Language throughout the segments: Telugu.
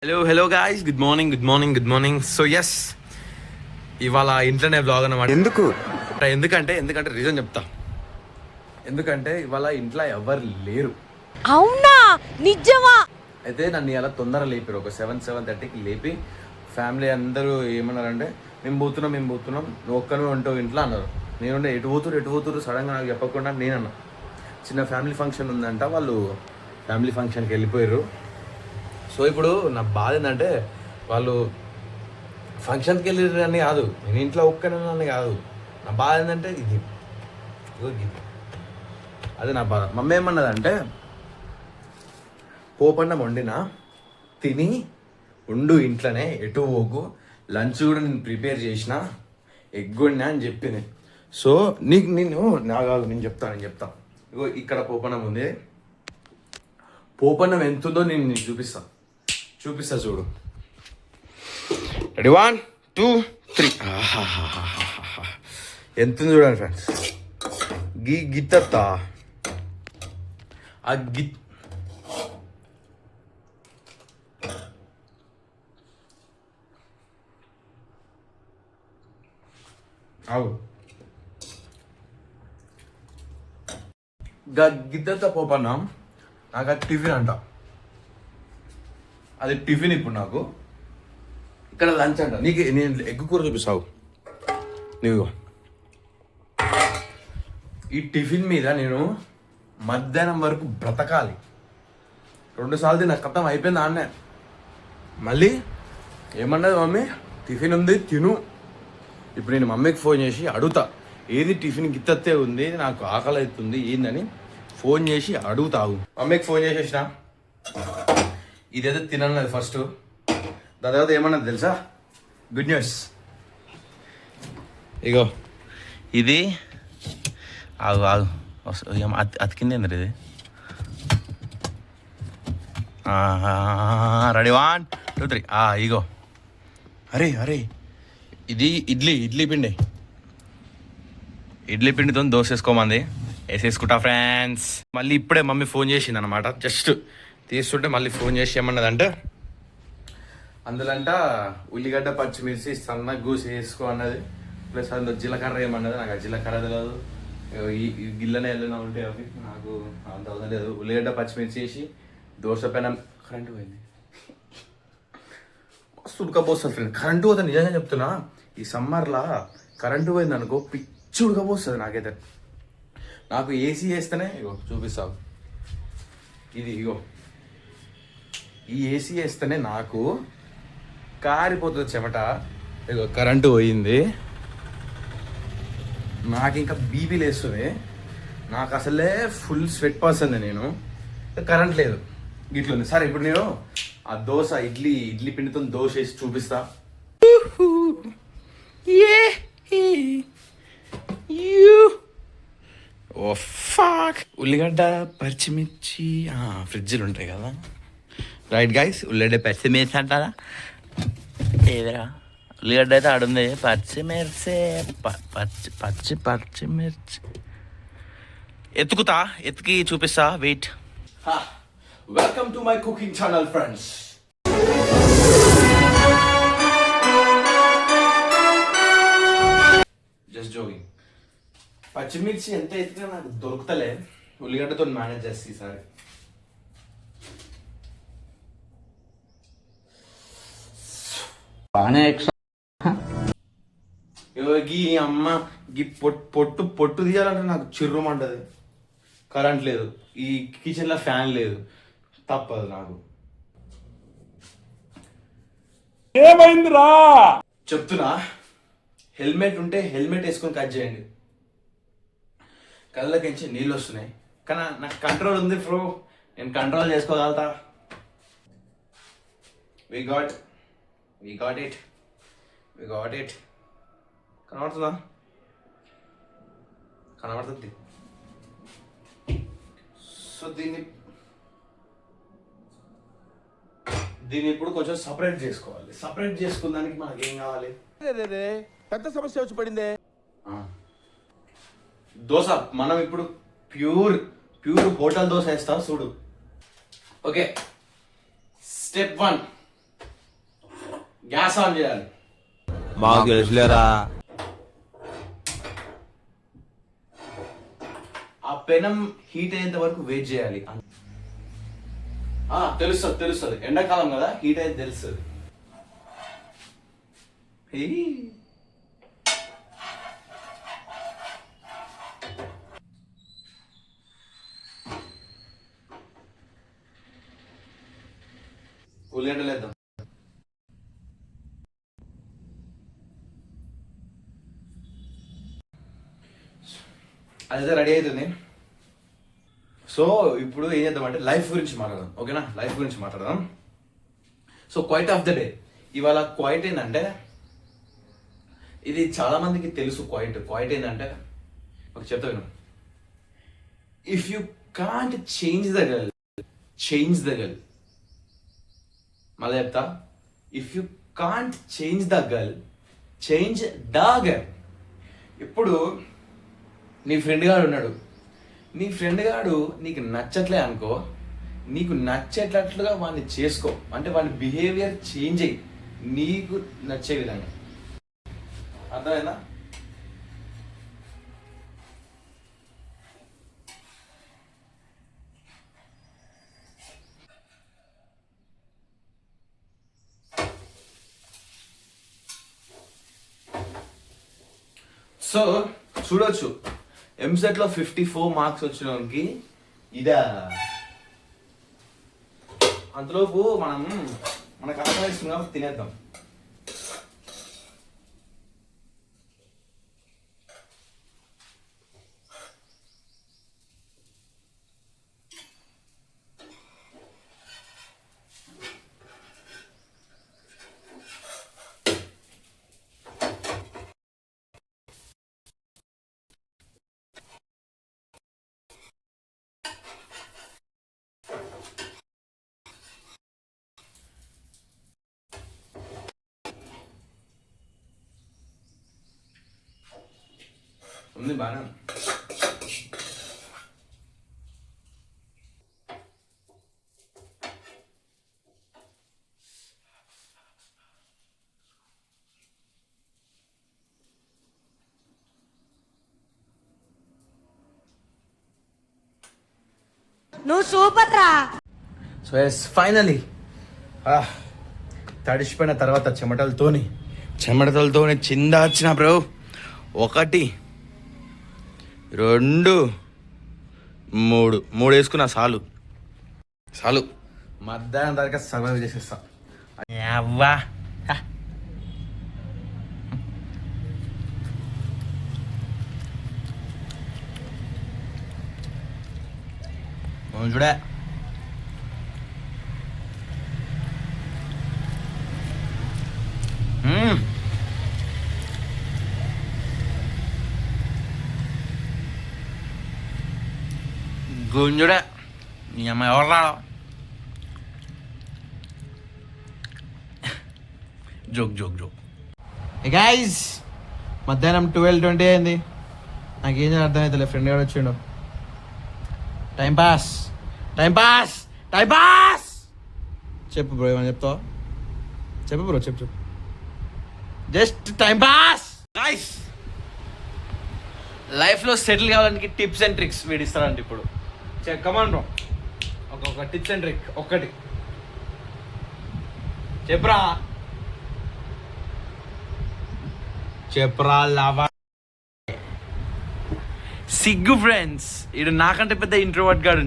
Hello guys, good morning. So yes, ఇవాళ ఇంట్లోనే బ్లాగ్ అన్నమాట. ఎందుకంటే రీజన్ చెప్తా. ఎందుకంటే ఇవాళ ఇంట్లో ఎవరు లేరు. అవునా, నిజమా? అయితే నన్ను ఇలా తొందర లేపారు. ఒక 7:30కి లేపి ఫ్యామిలీ అందరూ ఏమన్నారంటే మేము పోతున్నాం నువ్వు ఒక్కనే ఉంటావు ఇంట్లో అన్నారు. నేను ఎటు పోతురు సడన్గా నాకు చెప్పకుండా నేనన్నా. చిన్న ఫ్యామిలీ ఫంక్షన్ ఉందంట, వాళ్ళు ఫ్యామిలీ ఫంక్షన్కి వెళ్ళిపోయారు. సో ఇప్పుడు నా బాధ ఏంటంటే వాళ్ళు ఫంక్షన్కి వెళ్ళిరని కాదు, నేను ఇంట్లో ఒక్కనని కాదు. నా బాధ ఏంటంటే ఇది అదే నా బాధ. మమ్మీ ఏమన్నదంటే పోపన్నం వండినా తిని ఉండు ఇంట్లోనే, ఎటు పోకు, లంచ్ కూడా నేను ప్రిపేర్ చేసిన, ఎగ్ వండినా అని చెప్పింది. సో నేను చెప్తాను. ఇగో ఇక్కడ పోపన్నం ఉంది. పోపన్నం ఎంతుందో నేను నీకు చూపిస్తా చూడు. రెడీ 1 2 3. ఎంత చూడండి ఫ్రెండ్స్. గిత్త ఆ గిద్దత పోపన్నాం నాకు అది టిఫిన్ అంట. అది టిఫిన్ ఇప్పుడు నాకు. ఇక్కడ లంచ్ అంట. నీకు నేను ఎగ్ కూర చూపిస్తావు. నీవు ఈ టిఫిన్ మీద నేను మధ్యాహ్నం వరకు బ్రతకాలి. 2 సార్లు నాకు కథం అయిపోయింది ఆన్నే. మళ్ళీ ఏమన్నది మమ్మీ, టిఫిన్ ఉంది తిను. ఇప్పుడు నేను మమ్మీకి ఫోన్ చేసి అడుగుతా, ఏది టిఫిన్ గిత్తతే ఉంది, నాకు ఆకలి అవుతుంది ఏందని ఫోన్ చేసి అడుగుతావు. మమ్మీకి ఫోన్ చేసేసిన, ఇదైతే తినన్నది ఫస్ట్. దాని తర్వాత ఏమన్నది తెలుసా? Good news. ఇగో ఇది ఆగు అతికింది ఏంది ఇది. రెడీ 1 2 3. ఇగో అరే ఇది ఇడ్లీ పిండితో దోశ వేసుకోమంది. వేసేసుకుంటా ఫ్రెండ్స్. మళ్ళీ ఇప్పుడే మమ్మీ ఫోన్ చేసింది అనమాట. జస్ట్ తీస్తుంటే మళ్ళీ ఫోన్ చేసి ఏమన్నదంటే, అందులోంట ఉల్లిగడ్డ పచ్చిమిర్చి సన్నగా గూసి వేసుకో అన్నది. ప్లస్ అందులో జీలకర్ర ఏమన్నది. నాకు ఆ జీలకర్ర తెలియదు. ఈ గిల్లనే వెళ్ళినా ఉంటాయి అవి, నాకు అంత అవసరం లేదు. ఉల్లిగడ్డ పచ్చిమిర్చి వేసి దోశ పెనం. కరెంటు పోయింది, మస్తు ఉడకపోస్తుంది ఫ్రెండ్. కరెంటు పోతే నిజంగా చెప్తున్నా, ఈ సమ్మర్లో కరెంటు పోయింది అనుకో పిచ్చి ఉడకపోస్తుంది నాకైతే. నాకు ఏసీ వేస్తేనే ఇగో చూపిస్తావు. ఇగో ఈ ఏసీ వేస్తేనే నాకు కారిపోతుంది చెమట. ఇగో కరెంటు పోయింది, నాకు ఇంకా బీపీ లేస్తుంది. నాకు అసలే ఫుల్ స్వెట్ పర్సన్ నేను. కరెంట్ లేదు, గిట్లుంది. సరే ఇప్పుడు నేను ఆ దోశ ఇడ్లీ పిండితో దోశ వేసి చూపిస్తా. ఓ ఫాక్. ఉల్లిగడ్డ పచ్చిమిర్చి ఫ్రిడ్జ్లు ఉంటాయి కదా. రైట్ గైస్, ఉల్లిగడ్డ పచ్చిమిర్చి అంటారా? ఏదిరా ఉల్లిగడ్డ అయితే ఆడుంది. పచ్చిమిర్చి పచ్చిమిర్చి ఎత్తుకి చూపిస్తా. Wait. Welcome to my cooking channel friends. Just joking. పచ్చిమిర్చి ఎంత ఎత్తుగా నాకు దొరుకుతలే. ఉల్లిగడ్డతో మేనేజ్ చేస్తే ఈసారి. అమ్మ పొట్టు తీయాలంటే నాకు చిర్రుమంటది. కరెంట్ లేదు, ఈ కిచెన్ లో ఫ్యాన్ లేదు, తప్పదు నాకు. ఏమైందిరా చెప్తున్నా. హెల్మెట్ ఉంటే హెల్మెట్ వేసుకొని కట్ చేయండి. కళ్ళకించి నీళ్ళు వస్తున్నాయి, కానీ నాకు కంట్రోల్ ఉంది బ్రో. నేను కంట్రోల్ చేసుకోగలుగుతా. We got it. కనబడుతుంది. సో దీన్ని ఇప్పుడు కొంచెం సపరేట్ చేసుకోవాలి. సపరేట్ చేసుకున్నానికి మనకి ఏం కావాలి? పెద్ద సమస్య వచ్చి పడిందే. దోశ మనం ఇప్పుడు ప్యూర్ హోటల్ దోశ వేస్తాం చూడు. ఓకే, స్టెప్ 1 గ్యాస్ ఆన్ చేయాలి. మాకు తెలుసులేరా. ఆ పెనం హీట్ అయ్యేంత వరకు వెయిట్ చేయాలి. తెలుస్తుంది ఎండాకాలం కదా, హీట్ అయితే తెలుస్తుంది. ఉల్లిగడ్డలు వేద్దాం. అదైతే రెడీ అవుతుంది. సో ఇప్పుడు ఏం చేద్దాం అంటే లైఫ్ గురించి మాట్లాడదాం. ఓకేనా, లైఫ్ గురించి మాట్లాడదాం. So quote of the day ఇవాళ క్వైట్ ఏంటంటే, ఇది చాలా మందికి తెలుసు. క్వైట్ ఏంటంటే ఒక చెప్తా విను. If you can't change the girl, change the girl. మళ్ళీ చెప్తా, if you can't change the girl, change the girl. ఇప్పుడు నీ ఫ్రెండ్ గాడు ఉన్నాడు, నీ ఫ్రెండ్ గాడు నీకు నచ్చట్లే అనుకో, నీకు నచ్చేటట్లుగా వాడిని చేసుకో. అంటే వాడి బిహేవియర్ చేంజ్ అయ్యి నీకు నచ్చే విధంగా. అర్థమైందా? సో చూడొచ్చు, ఎంసెట్లో 54 మార్క్స్ వచ్చినోనికి ఇదా. అంతలోపు మనకు ఆకలిస్తుంది కాబట్టి తినేద్దాం. ఉంది బాగా. నువ్వు సూపర్ రా. సో ఎస్ ఫైనలీ తడిసిపోయిన తర్వాత చెమటలతోని చిందాచిన బ్రో. 1 2 3 వేసుకున్నా. చాలు మధ్యాహ్నం దాకా సర్వైవ్ చేసేస్తా. అవ్వా చూడే. గుంజుడే నీ అమ్మ ఎవరు రాడు. జోక్ గైజ్, మధ్యాహ్నం 12:20 అయింది. నాకేం అర్థమవుతలే. ఫ్రెండ్ గారు వచ్చిండు. Time pass. చెప్పు బ్రో, ఏమని చెప్తావా? చెప్పు బ్రో, చెప్పు. Just time pass. గైస్, లైఫ్లో సెటిల్ కావడానికి టిప్స్ అండ్ ట్రిక్స్ వీడిస్తారండి ఇప్పుడు. కమాన్ బ్రో, ఒక టిప్స్ అండ్ ట్రిక్ ఒక్కటి చెప్పరా లావా. సిగ్గు ఫ్రెండ్స్, వీడు నాకంటే పెద్ద ఇంట్రోవర్ట్ గాడు.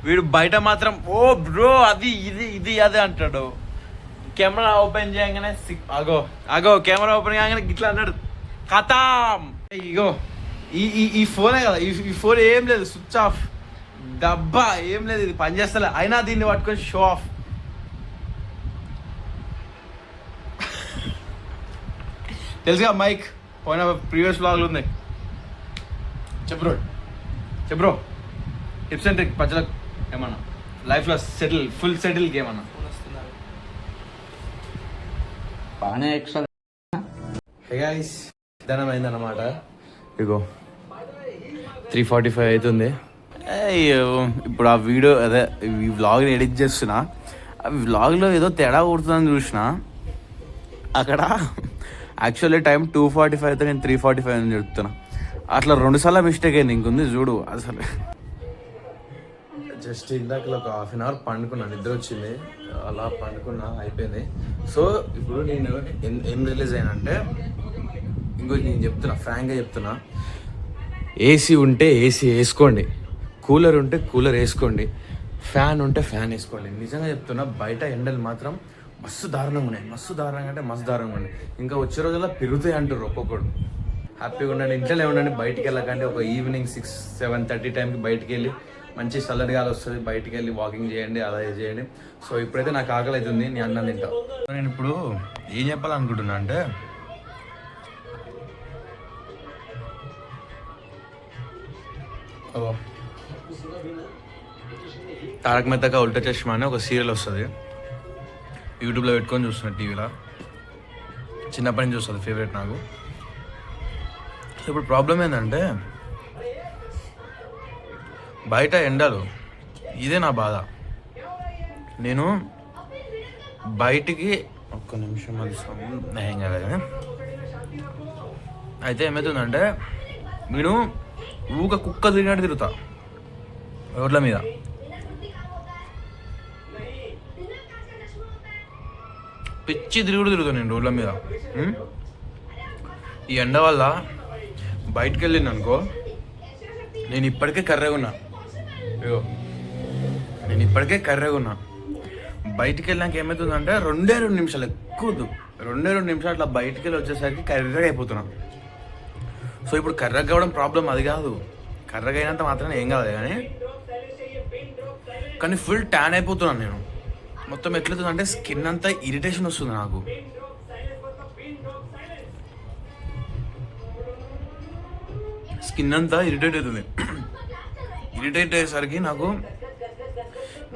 వీడు బయట మాత్రం ఓ బ్రో అది ఇది అదే అంటాడు. కెమెరా ఓపెన్ చేయగానే అగో కెమెరా ఓపెన్ చేయగానే గిట్లా అన్నాడు. కథం. ఇగో ఈ ఫోనే కదా, ఈ ఫోన్ ఏం లేదు, స్విచ్ ఆఫ్ డబ్బా, ఏం లేదు, ఇది పనిచేస్తలే. అయినా దీన్ని పట్టుకొని షో ఆఫ్. తెలుసుగా మైక్ పోయిన ప్రీవియస్ వ్లాగ్లు ఉంది. చెప్పు బ్రో టిప్స్ అండ్ ట్రిక్ ప్రజలకు ఏమన్నా లైఫ్లో ఫుల్ సెటిల్కి ఏమన్నా. బాగానే ఎక్స్ట్రా గైస్, ధనం అయిందన్నమాట. ఇగో 3:45 అవుతుంది. ఇప్పుడు ఆ వీడియో అదే ఈ వ్లాగ్ని ఎడిట్ చేస్తున్నా. ఆ వ్లాగ్లో ఏదో తేడా కొడుతుందని చూసిన. అక్కడ యాక్చువల్లీ టైం 2:45 అయితే నేను 3:45 అని చెప్తున్నా. అట్లా 2 సార్లు మిస్టేక్ అయింది. ఇంకొంది చూడు అసలు. జస్ట్ ఇందాక ఒక హాఫ్ అన్ అవర్ పండుకున్నా, నిద్ర వచ్చింది, అలా పండుకున్నా, అయిపోయింది. సో ఇప్పుడు నేను ఏం రిలీజ్ అయినంటే, ఇంకోటి నేను చెప్తున్నా, ఫ్రాంక్గా చెప్తున్నా, ఏసీ ఉంటే ఏసీ వేసుకోండి, కూలర్ ఉంటే కూలర్ వేసుకోండి, ఫ్యాన్ ఉంటే ఫ్యాన్ వేసుకోండి. నిజంగా చెప్తున్నా, బయట ఎండలు మాత్రం మస్తు దారుణంగా ఉన్నాయి. మస్తు దారుణంగా అంటే మస్తు దారుణంగా ఉన్నాయి. ఇంకా వచ్చే రోజుల్లో పెరుగుతాయి అంటారు ఒక్కొక్కడు. హ్యాపీగా ఉండండి, ఇంట్లోనే ఉండండి, బయటికి వెళ్ళకండి. ఒక ఈవినింగ్ 6-7:30 టైంకి బయటికి వెళ్ళి మంచి చల్లటి గాలి వస్తుంది, బయటికి వెళ్ళి వాకింగ్ చేయండి, అలా చేయండి. సో ఇప్పుడైతే నాకు ఆకలి అవుతుంది, నేను అన్నం తింటా. నేను ఇప్పుడు ఏం చెప్పాలనుకుంటున్నా అంటే, తారక్ మెహతా కా ఉల్టా చష్మా అని ఒక సీరియల్ వస్తుంది, యూట్యూబ్లో పెట్టుకొని చూస్తున్నా, టీవీలో చిన్నప్పటి నుంచి చూస్తుంది, ఫేవరెట్ నాకు. సో ఇప్పుడు ప్రాబ్లం ఏంటంటే, బయట ఎండలు, ఇదే నా బాధ. నేను బయటికి ఒక్క నిమిషం అది సౌండ్ ఏం కాదు. అయితే ఏమవుతుందంటే, నేను ఊక కుక్క తిరిగినట్టు తిరుగుతా రోడ్ల మీద. పిచ్చి తిరుగుతాను నేను రోడ్ల మీద. ఈ ఎండ వల్ల బయటకు వెళ్ళింది అనుకో, నేను ఇప్పటికే కర్రెగా ఉన్నా. అయ్యో, నేను ఇప్పటికే కర్రెగా ఉన్నా. బయటికి వెళ్ళాక ఏమవుతుందంటే 2 నిమిషాలు, ఎక్కువ 2 నిమిషాలు అట్లా బయటికి వెళ్ళి వచ్చేసరికి కర్రెగా అయిపోతున్నా. సో ఇప్పుడు కర్రెగా కావడం ప్రాబ్లం అది కాదు, కర్రెగా అయినంత మాత్రమే ఏం కాదు, కానీ ఫుల్ ట్యాన్ అయిపోతున్నాను నేను. మొత్తం ఎట్లవుతుందంటే స్కిన్ అంతా ఇరిటేషన్ వస్తుంది నాకు. స్కిన్ అంతా ఇరిటేట్ అవుతుంది. ఇరిటేట్ అయ్యేసరికి నాకు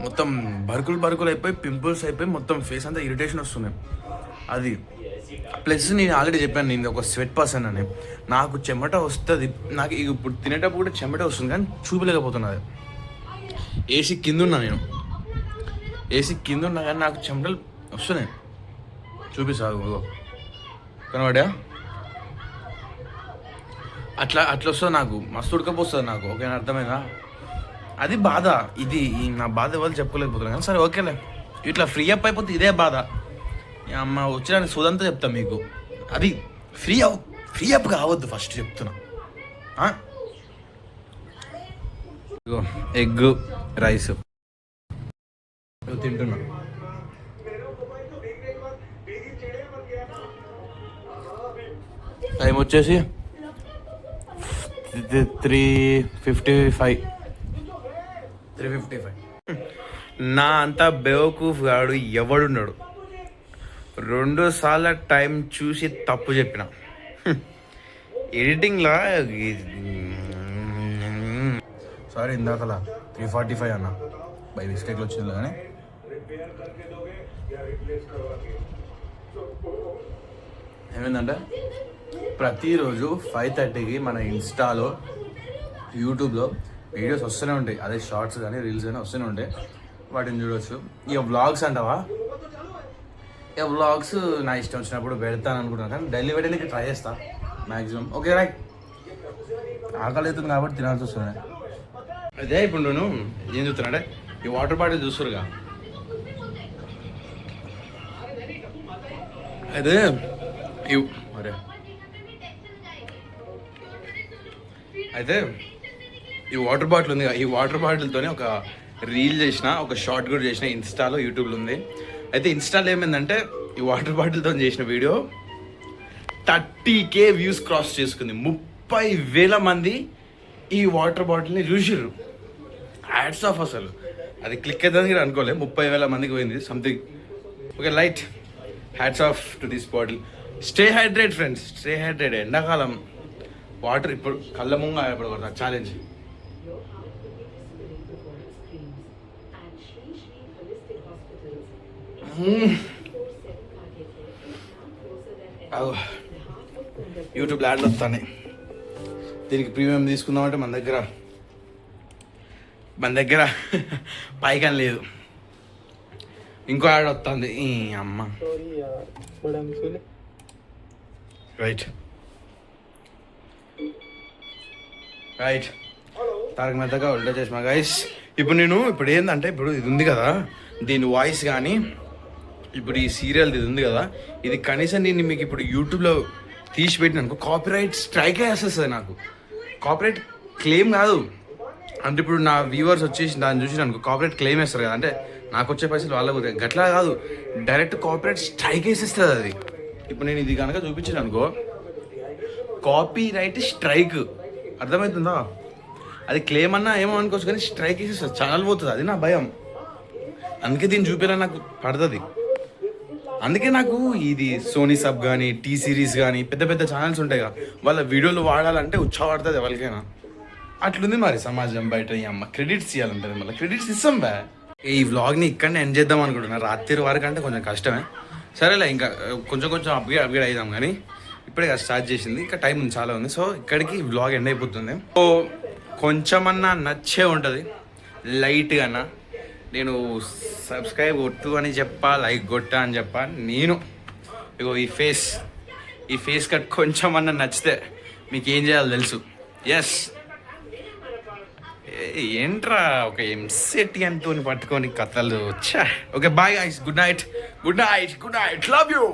మొత్తం బరుకులు అయిపోయి, పింపుల్స్ అయిపోయి, మొత్తం ఫేస్ అంతా ఇరిటేషన్ వస్తుంది. అది ప్లస్ నేను ఆల్రెడీ చెప్పాను, నేను ఒక స్వెట్ పర్సన్ అని. నాకు చెమట వస్తుంది, నాకు ఇప్పుడు తినేటప్పుడు కూడా చెమట వస్తుంది, కానీ చూపలేకపోతున్నది. ఏసీ కింద ఉన్నా నేను, ఏసీ కింద ఉన్నా కానీ నాకు చెమటలు వస్తున్నాయి. చూపిస్తాను, కనబడా? అట్లా వస్తుంది నాకు, మస్తు ఉడకపోస్తుంది నాకు. ఓకేనా, అర్థమైందా? అది బాధ. ఇది నా బాధ ఎవరు చెప్పుకోలేకపోతున్నాను, కానీ సరే ఓకేలే, ఇట్లా ఫ్రీ అప్ అయిపోతే ఇదే బాధ. అమ్మ వచ్చిన సోదంతా చెప్తా మీకు. అది ఫ్రీ అప్ కావద్దు ఫస్ట్ చెప్తున్నా. ఎగ్ రైస్ తింటున్నా. టైం వచ్చేసి 3:55. నా అంతా బేవకూఫ్ గాడు ఎవడున్నాడు. 2 సార్లు టైం చూసి తప్పు చెప్పిన. ఎడిటింగ్లా సారీ, ఇందాకలా 3:45 అన్న, బై మిస్టేక్లో వచ్చింది. కానీ ఏమైందంటే, ప్రతిరోజు 5:30కి మన ఇన్స్టాలో, యూట్యూబ్లో వీడియోస్ వస్తూనే ఉంటాయి. అదే షార్ట్స్ కానీ రీల్స్ కానీ వస్తూనే ఉంటాయి, వాటిని చూడవచ్చు. ఇక వ్లాగ్స్ అంటావా, ఇక వ్లాగ్స్ నా ఇష్టం వచ్చినప్పుడు పెడతాను అనుకుంటున్నాను, కానీ డైలీ పెట్టడానికి ట్రై చేస్తా మ్యాక్సిమం. ఓకే రైట్, ఆకలి అవుతుంది కాబట్టి తినాల్సి వస్తుంది. అదే ఇప్పుడు నేను ఏం చూస్తున్నా, ఈ వాటర్ బాటిల్ చూస్తురుగా, అదే అరే అయితే ఈ వాటర్ బాటిల్ ఉంది. ఈ వాటర్ బాటిల్తోనే ఒక రీల్ చేసిన, ఒక షార్ట్ కూడా చేసిన, ఇన్స్టాలో యూట్యూబ్లో ఉంది. అయితే ఇన్స్టాలో ఏమైందంటే, ఈ వాటర్ బాటిల్తో చేసిన వీడియో 30K వ్యూస్ క్రాస్ చేసుకుంది. 30,000 మంది ఈ వాటర్ బాటిల్ని చూసిర్రు. హ్యాట్స్ ఆఫ్, అసలు అది క్లిక్ అవుతుంది కూడా అనుకోలే, 30,000 మందికి పోయింది something. Okay light, hats off to this bottle. Stay hydrate friends, stay hydrate. ఎండాకాలం వాటర్ ఇప్పుడు కళ్ళ ముంగ ఇప్పుడు కొడతా ఛాలెంజ్. యూట్యూబ్ యాడ్లు వస్తాయి, దీనికి ప్రీమియం తీసుకుందామంటే మన దగ్గర పైకం లేదు. ఇంకో యాడ్ వస్తుంది ఈ అమ్మ రైట్ రైట్ తారక మెహతా ఉల్టా చష్మా గైస్. ఇప్పుడు ఏంటంటే ఇప్పుడు ఇది ఉంది కదా దీని వాయిస్ కానీ ఇప్పుడు ఈ సీరియల్ ఇది ఉంది కదా ఇది కనీసం నేను మీకు ఇప్పుడు యూట్యూబ్లో తీసి పెట్టినానుకో కాపీరైట్ స్ట్రైకే వేస్తుంది నాకు. కాపీరైట్ క్లెయిమ్ కాదు అంటే ఇప్పుడు నా వ్యూవర్స్ వచ్చేసి దాన్ని చూసి అనుకో కాపీరైట్ క్లెయిమ్ వేస్తారు కదా అంటే నాకు వచ్చే పైసలు వాళ్ళకు గట్లా కాదు డైరెక్ట్ కాపీరైట్ స్ట్రైక్ వేసేస్తుంది అది. ఇప్పుడు నేను ఇది కనుక చూపించాను అనుకో కాపీరైట్ స్ట్రైక్ అర్థమవుతుందా. అది క్లెయిమ్ అన్నా ఏమో అనుకోవచ్చు కానీ స్ట్రైక్ వేసేస్తుంది ఛానల్ పోతుంది. అది నా భయం. అందుకే దీన్ని చూపించాలని నాకు పడుతుంది. అందుకే నాకు ఇది సోనీ సబ్ కానీ టీ సిరీస్ కానీ పెద్ద పెద్ద ఛానల్స్ ఉంటాయి కదా వాళ్ళ వీడియోలు వాడాలంటే ఉత్సాహపడుతుంది ఎవరికైనా. అట్లుంది మరి సమాజం బయట. ఈ అమ్మ క్రెడిట్స్ ఇవ్వాలంటుంది మళ్ళీ క్రెడిట్స్ ఇస్తాం బా. ఈ వ్లాగ్ని ఇక్కడనే ఎండ్ చేద్దాం అనుకుంటున్నా. రాత్రి వరకు అంటే కొంచెం కష్టమే. సరేలే ఇంకా కొంచెం అప్గ్రేడ్ అవుదాం కానీ ఇప్పుడే స్టార్ట్ చేసింది ఇంకా టైం ఉంది చాలా ఉంది. సో ఇక్కడికి వ్లాగ్ ఎండ్ అయిపోతుంది. సో కొంచెమన్నా నచ్చే ఉంటుంది లైట్గా అన్నా. నేను సబ్స్క్రైబ్ కొట్టు అని చెప్పా లైక్ కొట్టా అని చెప్పా. నేను ఇగో ఈ ఫేస్ కట్ కొంచెం అన్న నచ్చితే మీకు ఏం చేయాలో తెలుసు. ఎస్ ఏంట్రా ఒక ఎంసెట్ అంటూ పట్టుకొని కథలు వచ్చా. Okay bye guys. Good night love you.